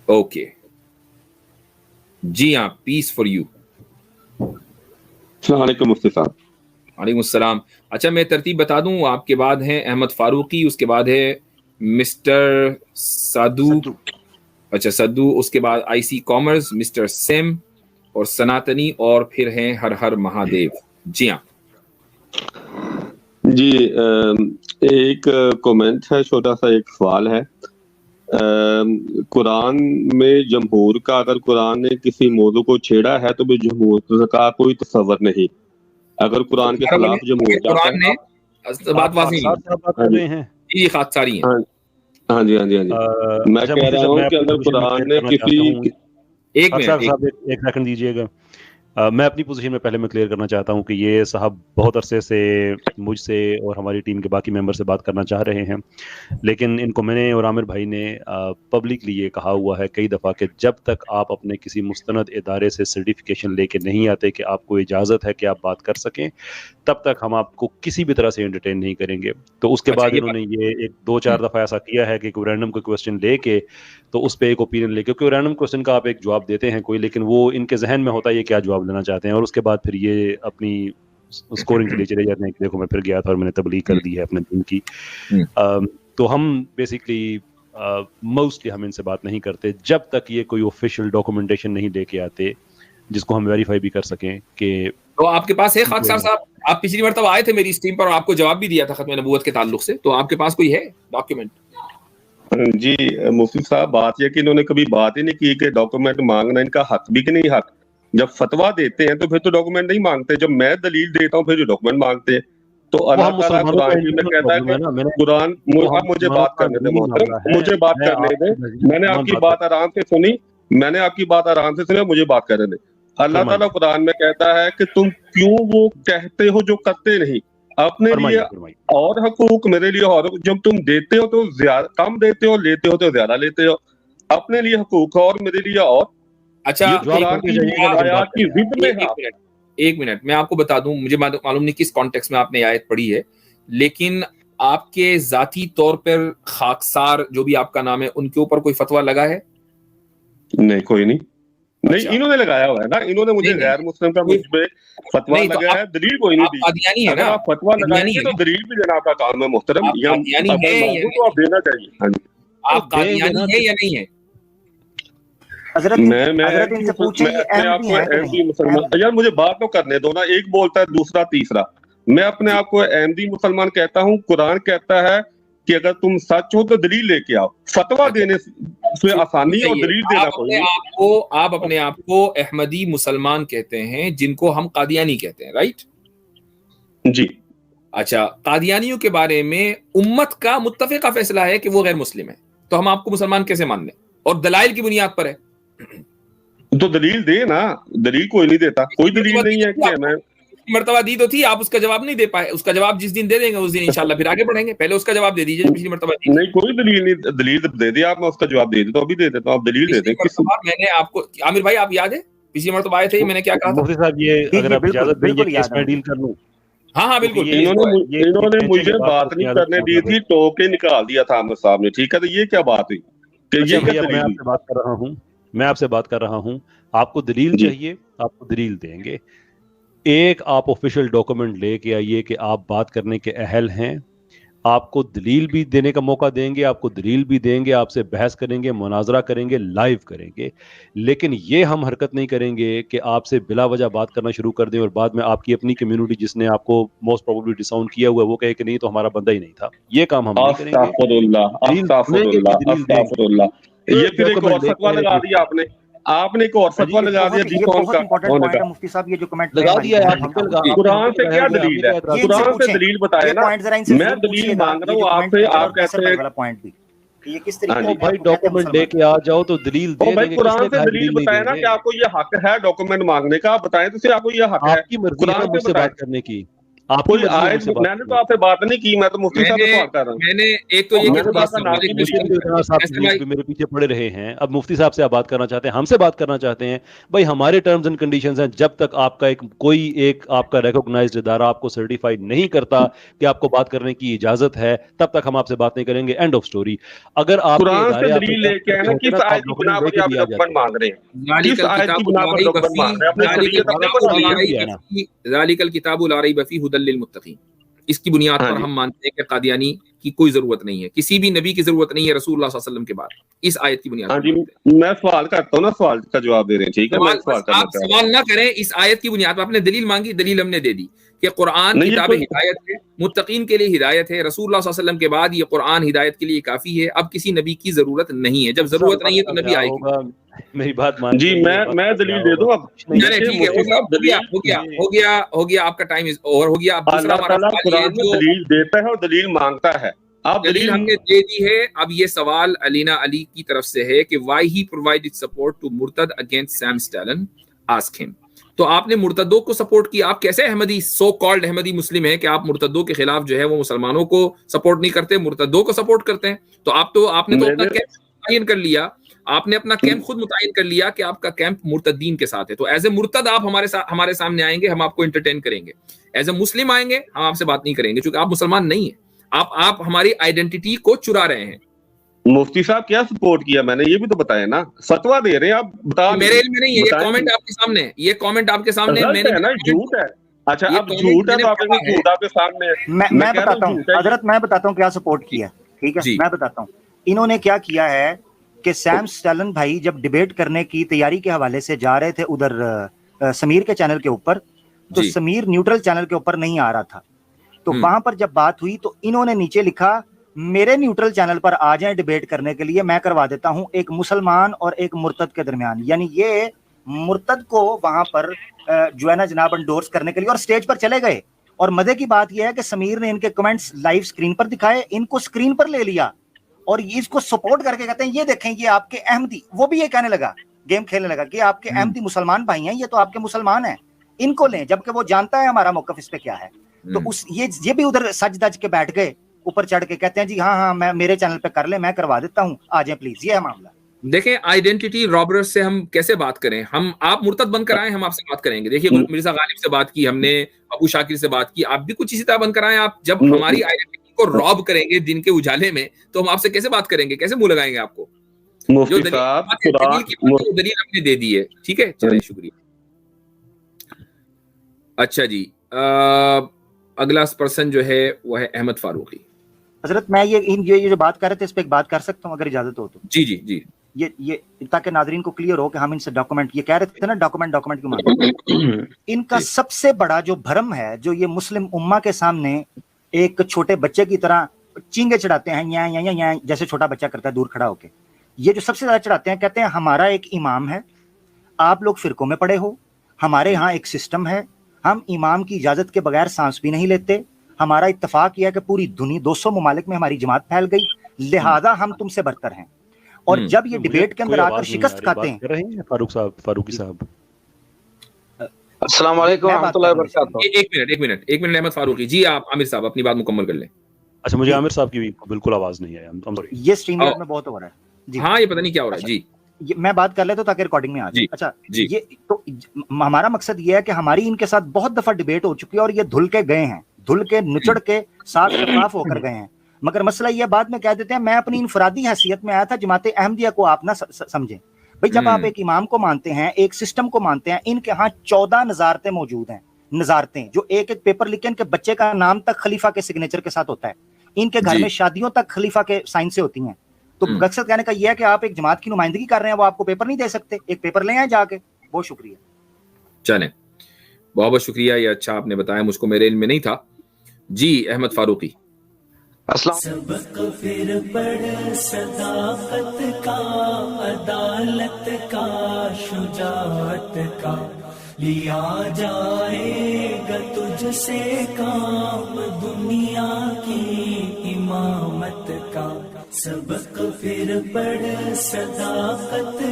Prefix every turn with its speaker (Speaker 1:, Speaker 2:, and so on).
Speaker 1: Okay جی ہاں، پیس for you.
Speaker 2: السلام علیکم مفتی صاحب.
Speaker 1: وعلیکم السلام. اچھا میں ترتیب بتا دوں، آپ کے بعد ہیں احمد فاروقی، اس کے بعد ہے مسٹر سادو، اچھا سدو، اس کے بعد آئی سی کامرس مسٹر سیم اور سناتنی، اور پھر ہیں ہر ہر مہادیو. جی ہاں
Speaker 2: جی ایک کومنٹ ہے، چھوٹا سا ایک سوال ہے. قرآن میں جمہور کا، اگر قرآن نے کسی موضوع کو چھیڑا ہے تو بھی جمہور کا کوئی تصور نہیں. اگر قرآن کے خلاف جمہور جاتا
Speaker 1: قرآن
Speaker 2: ہے.
Speaker 1: نے بات واضح
Speaker 3: بات کر رہے ہیں
Speaker 1: جی خاکساری ہیں.
Speaker 2: ہاں جی ہاں جی ہاں جی. میں کہہ رہا ہوں کہ اگر قرآن نے کسی
Speaker 1: ایک منٹ
Speaker 3: صاحب ایک سیکنڈ دیجیے گا. میں اپنی پوزیشن میں پہلے میں کلیئر کرنا چاہتا ہوں کہ یہ صاحب بہت عرصے سے مجھ سے اور ہماری ٹیم کے باقی ممبر سے بات کرنا چاہ رہے ہیں، لیکن ان کو میں نے اور عامر بھائی نے پبلکلی یہ کہا ہوا ہے کئی دفعہ کہ جب تک آپ اپنے کسی مستند ادارے سے سرٹیفکیشن لے کے نہیں آتے کہ آپ کو اجازت ہے کہ آپ بات کر سکیں، تب تک ہم آپ کو کسی بھی طرح سے انٹرٹین نہیں کریں گے. تو اس کے بعد انہوں نے یہ ایک 2-4 دفعہ ایسا کیا ہے کہ کوئی رینڈم کوئی کویسچن لے کے تو اس پہ ایک اوپینین لے کے، کیونکہ رینڈم کویسچن کا آپ ایک جواب دیتے ہیں کوئی، لیکن وہ ان کے ذہن میں ہوتا ہے یہ کیا جواب لینا چاہتے ہیں، اور اس کے بعد پھر یہ اپنی اسکورنگ کے لیے چلے جاتے ہیں کہ دیکھو میں پھر گیا تھا اور میں نے تبلیغ کر دی ہے اپنے دین کی. تو ہم بیسکلی موسٹلی ہم ان سے بات نہیں کرتے جب تک یہ کوئی آفیشیل ڈاکومنٹیشن نہیں لے کے آتے جس کو ہم ویریفائی بھی کر سکیں کہ.
Speaker 1: تو آپ کے پاس ہے خاکسار صاحب، آپ پچھلی مرتبہ آئے تھے میری اسٹریم پر اور آپ کو جواب بھی دیا تھا ختم نبوت کے تعلق سے، تو آپ کے پاس کوئی ہے ڈاکیومنٹ؟
Speaker 2: جی مفتی صاحب، بات یہ کہ انہوں نے کبھی بات ہی نہیں کی کہ ڈاکومنٹ مانگنا ان کا حق بھی کہ نہیں حق. جب فتویٰ دیتے ہیں تو پھر تو ڈاکومنٹ نہیں مانگتے، جب میں دلیل دیتا ہوں پھر جو ڈاکومنٹ مانگتے ہیں. تو اللہ تعالیٰ قرآن میں کہتا ہے کہ قرآن، آپ مجھے بات کرنے دیں محترم، مجھے بات کرنے دیں. میں نے آپ کی بات آرام سے سنی، مجھے بات کرنے دیں. اللہ تعالیٰ قرآن میں کہتا ہے کہ تم کیوں وہ کہتے ہو جو کرتے نہیں. اپنے لیے اور حقوق، میرے لیے اور، جب تم دیتے ہو تو زیادہ کم دیتے ہو، لیتے ہو تو زیادہ لیتے ہو. اپنے لیے حقوق اور میرے لیے اور.
Speaker 1: اچھا ایک منٹ میں آپ کو بتا دوں، مجھے معلوم نہیں کس کانٹیکس میں آپ نے آیت پڑھی ہے، لیکن آپ کے ذاتی طور پر خاکسار جو بھی آپ کا نام ہے ان کے اوپر کوئی فتویٰ لگا ہے؟
Speaker 2: نہیں کوئی نہیں. نہیں انہوں نے لگایا ہوا ہے نا، انہوں نے مجھے غیر مسلم کا مجھ پہ فتویٰ لگایا ہے، دلیل کوئی نہیں دی. اگر آپ فتویٰ لگائیں گے تو دلیل بھی دینا آپ کا کام ہے محترم، یا اگر تو آپ دینا چاہیے. ہاں جی،
Speaker 1: آپ قادیانی ہیں یا نہیں ہیں؟
Speaker 2: یار مجھے بات تو کرنے دو نا، ایک بولتا ہے دوسرا تیسرا. میں اپنے آپ کو احمدی مسلمان کہتا ہوں. قرآن کہتا ہے کہ اگر تم سچ ہو تو دلیل لے کے آؤ. فتویٰ دینے سے آسانی اور دلیل دینا کوئی نہیں.
Speaker 1: آپ اپنے آپ کو احمدی مسلمان کہتے ہیں جن کو ہم قادیانی کہتے ہیں، رائٹ؟
Speaker 2: جی.
Speaker 1: اچھا، قادیانیوں کے بارے میں امت کا متفقہ فیصلہ ہے کہ وہ غیر مسلم ہے، تو ہم آپ کو مسلمان کیسے مان لیں؟ اور دلائل کی بنیاد پر ہے.
Speaker 2: تو دلیل دے نا. دلیل کوئی نہیں دیتا، کوئی دلیل نہیں ہے کہ میں
Speaker 1: مرتبہ دی تو تھی، آپ اس کا جواب نہیں دے پائے. اس کا جواب جس دن دے دیں گے اس دن انشاءاللہ پھر آگے بڑھیں گے. پہلے اس کا جواب دے دیجیے. پچھلی مرتبہ
Speaker 2: نہیں کوئی دلیل نہیں. دلیل دے دیا آپ، میں اس کا جواب دے دیتا ہوں، ابھی دے دیتا ہوں. آپ دلیل دے دیں.
Speaker 1: میں نے آپ کو، عامر بھائی آپ یاد ہے پچھلی مرتبہ آئے تھے میں نے کیا کہا تھا؟
Speaker 3: مفتی صاحب یہ اگر آپ اجازت دیں یہ کیس میں ڈیل کر لوں.
Speaker 1: ہاں بالکل.
Speaker 2: انہوں نے مجھے بات نہیں کرنے دی تھی، ٹوکے نکال دیا تھا عامر صاحب نے. ٹھیک ہے، تو یہ کیا بات ہوئی کہ یہ کیا دلیل؟
Speaker 3: میں آپ سے بات کر رہا ہوں. آپ کو دلیل چاہیے، آپ کو دلیل دیں گے. ایک آپ آفیشیل ڈاکومنٹ لے کے آئیے کہ آپ بات کرنے کے اہل ہیں، آپ کو دلیل بھی دینے کا موقع دیں گے، آپ کو دلیل بھی دیں گے، آپ سے بحث کریں گے، مناظرہ کریں گے، لائیو کریں گے. لیکن یہ ہم حرکت نہیں کریں گے کہ آپ سے بلا وجہ بات کرنا شروع کر دیں اور بعد میں آپ کی اپنی کمیونٹی جس نے آپ کو موسٹ پروبیبلی ڈس آؤن کیا ہوا ہے وہ کہے کہ نہیں تو ہمارا بندہ ہی نہیں تھا. یہ کام ہم نہیں کریں گے.
Speaker 2: استغفر اللہ. یہ پھر ایک اور فتویٰ لگا دیا آپ نے ایک اور فتویٰ لگا دیا جی کون کا ہونے کا.
Speaker 4: مفتی صاحب یہ جو کمنٹ
Speaker 3: لگا دیا
Speaker 2: قرآن سے کیا دلیل ہے؟ قرآن سے دلیل بتائے نا. میں دلیل مانگ رہا ہوں آپ سے، آپ کہتے ہیں
Speaker 4: یہ کس طریقے
Speaker 3: بھائی ڈاکومنٹ لے کے آ جاؤ تو دلیل دے دیں گے.
Speaker 2: قرآن سے دلیل بتائے نا کہ آپ کو یہ حق ہے ڈاکومنٹ مانگنے کا. آپ بتائیں تو آپ کو یہ حق ہے
Speaker 3: آپ کی مرضی ہے مجھ سے بات کرنے کی. آپ
Speaker 2: کوئی آیت میں نے تو آپ سے بات نہیں کی, میں تو مفتی صاحب سے سوال کر رہا ہوں.
Speaker 1: میں نے ایک تو یہ
Speaker 3: میرے پیچھے پڑے رہے ہیں, اب مفتی صاحب سے آپ بات کرنا چاہتے ہیں, ہم سے بات کرنا چاہتے ہیں, بھائی ہمارے ٹرمز اینڈ کنڈیشنز ہیں, جب تک آپ کا کوئی ایک آپ کا ریکگنائزڈ ادارہ آپ کو سرٹیفائی نہیں کرتا کہ آپ کو بات کرنے کی اجازت ہے, تب تک ہم آپ سے بات نہیں کریں گے, اینڈ آف سٹوری. اگر آپ
Speaker 2: قرآن سے دلیل لے کے آنا, کس آیت کی بنا پر آپ ڈاکومنٹ مانگ رہے ہیں, کس آیت کی بنا پر ڈاکومنٹ مانگ رہے ہیں, اپنے شریعت اپنے بنا لی ہے.
Speaker 1: ذالک الکتاب لا ریب فیہ ھدی للمتقین, اس کی بنیاد پر ہم مانتے ہیں کہ قادیانی کی کوئی ضرورت نہیں ہے, کسی بھی نبی کی ضرورت نہیں ہے رسول اللہ صلی اللہ علیہ وسلم کے بعد, اس آیت کی بنیاد پر.
Speaker 2: میں سوال کرتا ہوں نا, سوال کا جواب دے رہے ہیں, ٹھیک ہے, میں سوال کرنا
Speaker 1: آپ سوال نہ کریں, اس آیت کی بنیاد پر آپ نے دلیل مانگی, دلیل ہم نے دے دی کہ قرآن کتاب ہدایت ہے, متقین کے لیے ہدایت ہے, رسول اللہ صلی اللہ علیہ وسلم کے بعد یہ قرآن ہدایت کے لیے کافی ہے, اب کسی نبی کی ضرورت نہیں ہے, جب ضرورت نہیں ہے تو نبی آئے گا.
Speaker 3: میری بات مان
Speaker 2: جی, میں دلیل دے دوں اب.
Speaker 1: ٹھیک ہے, ہو گیا آپ کا ٹائم اوور ہو گیا. اب دوسرا ہمارا
Speaker 2: قرآن میں دلیل دیتا ہے اور دلیل مانگتا ہے, آپ
Speaker 1: دلیل ہم نے دے دی ہے. اب یہ سوال علینا علی کی طرف سے ہے کہ why he provided support to مرتد against same Stalin, ask him. تو آپ نے مرتدوں کو سپورٹ کیا, آپ کیسے احمدی سو کالڈ احمدی مسلم ہیں کہ آپ مرتدوں کے خلاف جو ہے وہ مسلمانوں کو سپورٹ نہیں کرتے, مرتدوں کو سپورٹ کرتے ہیں. تو آپ نے تو اپنا کیمپ متعین کر لیا, آپ نے اپنا کیمپ خود متعین کر لیا کہ آپ کا کیمپ مرتدین کے ساتھ ہے. تو ایز اے مرتد آپ ہمارے سامنے آئیں گے, ہم آپ کو انٹرٹین کریں گے. ایز اے مسلم آئیں گے, ہم آپ سے بات نہیں کریں گے, چونکہ آپ مسلمان نہیں ہیں, آپ ہماری آئیڈینٹی کو چرا رہے ہیں.
Speaker 2: مفتی صاحب کیا سپورٹ کیا, میں نے یہ بھی تو بتایا نا, فتوا دے رہے ہیں آپ, بتا
Speaker 1: میرے علم میں نہیں ہے, یہ کامنٹ آپ کے سامنے ہے, یہ کامنٹ آپ کے سامنے ہے, میں نے
Speaker 2: نا جھوٹ ہے. اچھا, اب جھوٹ ہے تو آپ نے جھوٹ آپ کے سامنے ہے.
Speaker 4: میں بتاتا ہوں حضرت, میں بتاتا ہوں کیا سپورٹ کیا, ٹھیک ہے, میں بتاتا ہوں. انہوں نے کیا کیا ہے کہ سیم اسٹیلن بھائی جب ڈیبیٹ کرنے کی تیاری کے حوالے سے جا رہے تھے ادھر سمیر کے چینل کے اوپر, تو سمیر نیوٹرل چینل کے اوپر نہیں آ رہا تھا, تو وہاں پر جب بات ہوئی تو انہوں نے نیچے لکھا میرے نیوٹرل چینل پر آ جائیں ڈیبیٹ کرنے کے لیے, میں کروا دیتا ہوں ایک مسلمان اور ایک مرتد کے درمیان. یعنی یہ مرتد کو وہاں پر جو ہے نا جناب انڈورس کرنے کے لیے, اور سٹیج پر چلے گئے. اور مزے کی بات یہ ہے کہ سمیر نے ان کے کمنٹس لائیو سکرین پر دکھائے, ان کو سکرین پر لے لیا اور اس کو سپورٹ کر کے کہتے ہیں یہ دیکھیں یہ آپ کے احمدی, وہ بھی یہ کہنے لگا, گیم کھیلنے لگا کہ آپ کے احمدی مسلمان بھائی ہیں, یہ تو آپ کے مسلمان ہیں, ان کو لیں, جبکہ وہ جانتا ہے ہمارا موقف اس پہ کیا ہے. تو یہ بھی ادھر سج دج کے بیٹھ گئے, اوپر چڑھ کے کہتے ہیں جی ہاں میں میرے چینل پہ کر لیں, میں کروا دیتا ہوں, آ جائیں پلیز. یہ ہے معاملہ.
Speaker 1: دیکھیں آئیڈینٹی رابرز سے ہم کیسے بات کریں, آپ مرتد بن کر آئیں, ہم آپ سے بات کریں گے. دیکھیے مرزا غالب سے بات کی ہم نے, ابو شاکر سے بات کی, آپ بھی کچھ اسی طرح بن کر آئیں. آپ جب ہماری آئیڈینٹی کو راب کریں گے دن کے اجالے میں, تو ہم آپ سے کیسے بات کریں گے, کیسے منہ لگائیں گے آپ کو. جو دلیل ہم نے دے دی ہے, ٹھیک ہے, چلیں شکریہ. اچھا جی, اگلا پرسن جو ہے وہ ہے احمد فاروقی.
Speaker 4: حضرت میں یہ جو بات کر رہے تھے اس پہ ایک بات کر سکتا ہوں اگر اجازت ہو تو.
Speaker 1: جی
Speaker 4: یہ تاکہ ناظرین کو کلیئر ہو کہ ہم ان سے ڈاکومنٹ, یہ کہہ رہے تھے نا ڈاکومنٹ کی مانگ, ان کا سب سے بڑا جو بھرم ہے, جو یہ مسلم امہ کے سامنے ایک چھوٹے بچے کی طرح چینگے چڑھاتے ہیں, یا جیسے چھوٹا بچہ کرتا ہے دور کھڑا ہو کے, یہ جو سب سے زیادہ چڑھاتے ہیں, کہتے ہیں ہمارا ایک امام ہے, آپ لوگ فرقوں میں پڑے ہو, ہمارے ہاں ایک سسٹم ہے, ہم امام کی اجازت کے بغیر سانس بھی نہیں لیتے, ہمارا اتفاق یہ ہے کہ پوری دنیا 200 ممالک میں ہماری جماعت پھیل گئی, لہذا ہم تم سے برتر ہیں. اور جب یہ ڈیبیٹ کے اندر آ کر شکست کھاتے ہیں.
Speaker 3: فاروقی صاحب
Speaker 5: السلام علیکم ورحمۃ اللہ وبرکاتہ.
Speaker 1: ایک منٹ احمد فاروقی جی, آپ عامر صاحب اپنی بات مکمل کر لیں.
Speaker 3: اچھا, مجھے عامر صاحب کی بھی بالکل آواز نہیں ہے,
Speaker 4: یہ اسٹریم یارڈ میں بہت ہو رہا ہے.
Speaker 1: ہاں, یہ پتہ نہیں کیا ہو رہا ہے. جی
Speaker 4: میں بات کر لیتا ہوں تاکہ ریکارڈنگ میں آ جائے. اچھا, یہ تو ہمارا مقصد یہ ہے کہ ہماری ان کے ساتھ بہت دفعہ ڈیبیٹ ہو چکی ہے, اور یہ دھل کے گئے ہیں, دھل کے نچڑ کے صاف شفاف ہو کر گئے ہیں. مگر مسئلہ یہ بعد میں کہہ دیتے ہیں, میں اپنی انفرادی حیثیت میں آیا تھا, جماعت احمدیہ کو آپ نہ سمجھیں. بھائی جب آپ ایک امام کو مانتے ہیں, ایک سسٹم کو مانتے ہیں, ان کے ہاں 14 نظارتیں موجود ہیں, نظارتیں جو ایک پیپر لکھیں کہ بچے کا نام تک خلیفہ کے سگنیچر کے ساتھ ہوتا ہے, ان کے گھر میں شادیوں تک خلیفہ کے سائن سے ہوتی ہیں. تو مقصد کہنے کا یہ ہے کہ آپ ایک جماعت کی نمائندگی کر رہے ہیں, وہ آپ کو پیپر نہیں دے سکتے, ایک پیپر لے آئیں جا کے. بہت شکریہ.
Speaker 1: چلیں, بہت شکریہ, یہ اچھا آپ نے بتایا, مجھ کو میرے علم میں نہیں تھا. جی احمد فاروقی.
Speaker 6: سبق پھر پڑھ صداقت کا, عدالت کا, شجاعت کا, لیا جائے گا تجھ سے کام دنیا کی امامت کا. سبق پھر پڑھ صداقت